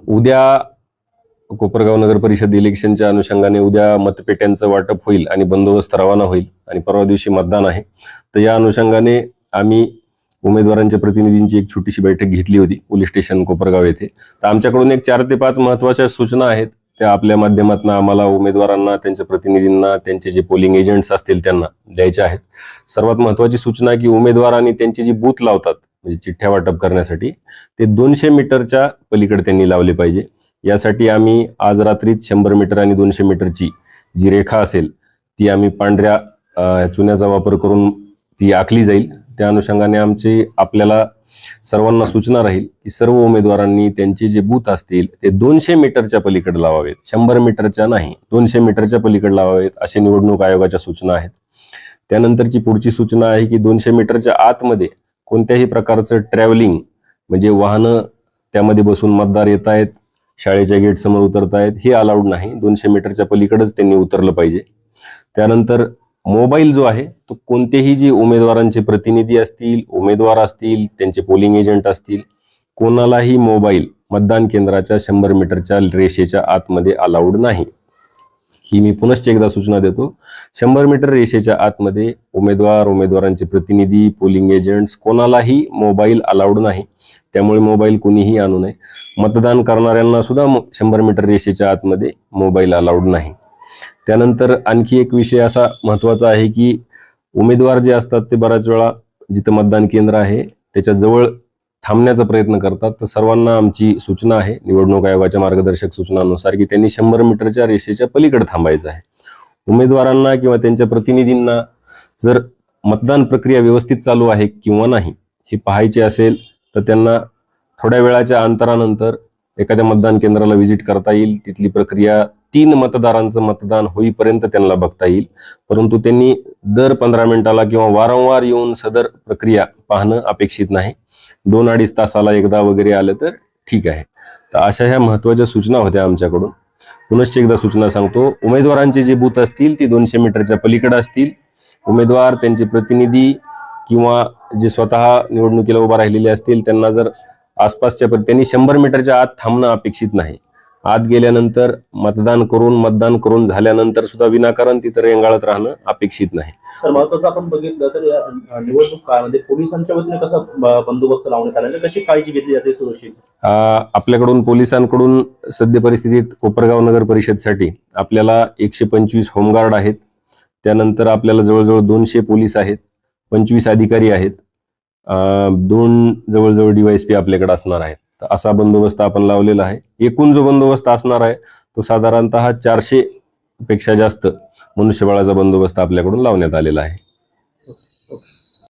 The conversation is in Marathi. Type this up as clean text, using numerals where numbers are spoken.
उद्या कोपरगाव नगर परिषद इलेक्शनच्या अनुषंगाने उद्या मतपेट्यांचं वाटप होईल आणि बंदोबस्त रवाना होईल आणि परवा दिवशी मतदान आहे. तर या अनुषंगाने आम्ही उमेदवारांच्या प्रतिनिधींची एक छोटीशी बैठक घेतली होती पोलीस स्टेशन कोपरगाव येथे. तर आमच्याकडून एक 4 ते 5 महत्त्वाच्या सूचना आहेत, त्या आपल्या माध्यमातून आम्हाला उमेदवारांना, त्यांच्या प्रतिनिधींना, त्यांचे जे पोलिंग एजंट्स असतील त्यांना द्यायच्या आहेत. सर्वात महत्त्वाची सूचना की उमेदवार आणि त्यांचे जे बूथ लावतात म्हणजे चिठ्ठ्या वाटप करण्यासाठी ते 200 मीटरच्या पलीकडे त्यांनी लावले पाहिजे. यासाठी आम्ही आज रात्रीच 100 मीटर आणि 200 मीटरची जी रेखा असेल ती आम्ही पांढऱ्या चुन्याचा वापर करून ती आखली जाईल. त्या अनुषंगाने आमची आपल्याला सर्वांना सूचना राहील की सर्व उमेदवारांनी त्यांचे जे बूथ असतील ते 200 मीटरच्या पलीकडे लावावेत, 100 मीटरच्या नाही, 200 मीटरच्या पलीकडे लावावेत असे निवडणूक आयोगाच्या सूचना आहेत. त्यानंतरची पुढची सूचना आहे की 200 मीटरच्या आतमध्ये कोणत्याही प्रकारचं ट्रॅव्हलिंग म्हणजे वाहनं त्यामध्ये बसून मतदार येत आहेत, शाळेच्या गेट समोर उतरतायत हे अलाउड नाही. 200 मीटरच्या पलीकडेच त्यांनी उतरलं पाहिजे. त्यानंतर मोबाईल जो आहे तो कोणतेही जे उमेदवारांचे प्रतिनिधी असतील, उमेदवार असतील, त्यांचे पोलिंग एजंट असतील, कोणालाही मोबाईल मतदान केंद्राच्या 100 मीटरच्या रेषेच्या आतमध्ये अलाउड नाही. ही मी पुनश्च एकदा सूचना देतो. 100 मीटर रेषेच्या आतमध्ये उमेदवारांचे प्रतिनिधी, पोलिंग एजंट्स कोणालाही मोबाईल अलाउड नाही. त्यामुळे मोबाईल कोणीही आणू नये. मतदान करणाऱ्यांना सुद्धा 100 मीटर रेषेच्या आतमध्ये मोबाईल अलाउड नाही. त्यानंतर आणखी एक विषय असा महत्त्वाचा आहे की उमेदवार जे असतात ते बऱ्याच वेळा जिथं मतदान केंद्र आहे त्याच्या जवळ थांबण्याचा प्रयत्न करतात. तर सर्वांना आमची सूचना आहे निवडणूक आयोगाच्या मार्गदर्शक सूचनांनुसार की त्यांनी 100 मीटरच्या रेषेच्या पलीकडे थांबायचं आहे. उमेदवारांना किंवा त्यांच्या प्रतिनिधींना जर मतदान प्रक्रिया व्यवस्थित चालू आहे किंवा नाही हे पाहायचे असेल तर त्यांना थोड्या वेळाच्या अंतरानंतर एखाद्या मतदान केंद्राला व्हिजिट करता येईल. तिथली प्रक्रिया 3 मतदारांचं मतदान होईपर्यंत त्यांना बघता येईल. परंतु त्यांनी दर 15 मिनिटाला किंवा वारंवार येऊन सदर प्रक्रिया पाहणं अपेक्षित नाही. 2-2.5 तासाला एकदा वगैरे आलं तर ठीक आहे. तर अशा ह्या महत्त्वाच्या सूचना होत्या आमच्याकडून. पुनश्च एकदा सूचना सांगतो, उमेदवारांचे जे बूथ असतील ते 200 मीटरच्या पलीकडे असतील. उमेदवार, त्यांचे प्रतिनिधी किंवा जे स्वतः निवडणुकीला उभा राहिलेले असतील त्यांना जर आसपासच्या त्यांनी 100 मीटरच्या आत थांबणं अपेक्षित नाही. आत गेल्यानंतर मतदान करून झाल्यानंतर सुद्धा विनाकारण तिथं रेंगाळत राहणं अपेक्षित नाही. सर, महत्वाचं आपण बघितलं तर या निवडणूक काळामध्ये पोलिसांच्या वतीने कसा बंदोबस्त लावण्यात आला, कशी काळजी घेतली जाते सुरक्षित? आपल्याकडून पोलिसांकडून सद्य परिस्थितीत कोपरगाव नगर परिषदसाठी आपल्याला 125 होमगार्ड आहेत. त्यानंतर आपल्याला जवळजवळ 200 पोलीस आहेत, 25 अधिकारी आहेत, 2 जवळजवळ DYSP आपल्याकडे असणार आहेत. तर असा बंदोबस्त आपण लावलेला आहे. एकूण जो बंदोबस्त असणार आहे तो साधारणतः 400 पेक्षा जास्त मनुष्यबळाचा बंदोबस्त आपल्याकडून लावण्यात आलेला आहे.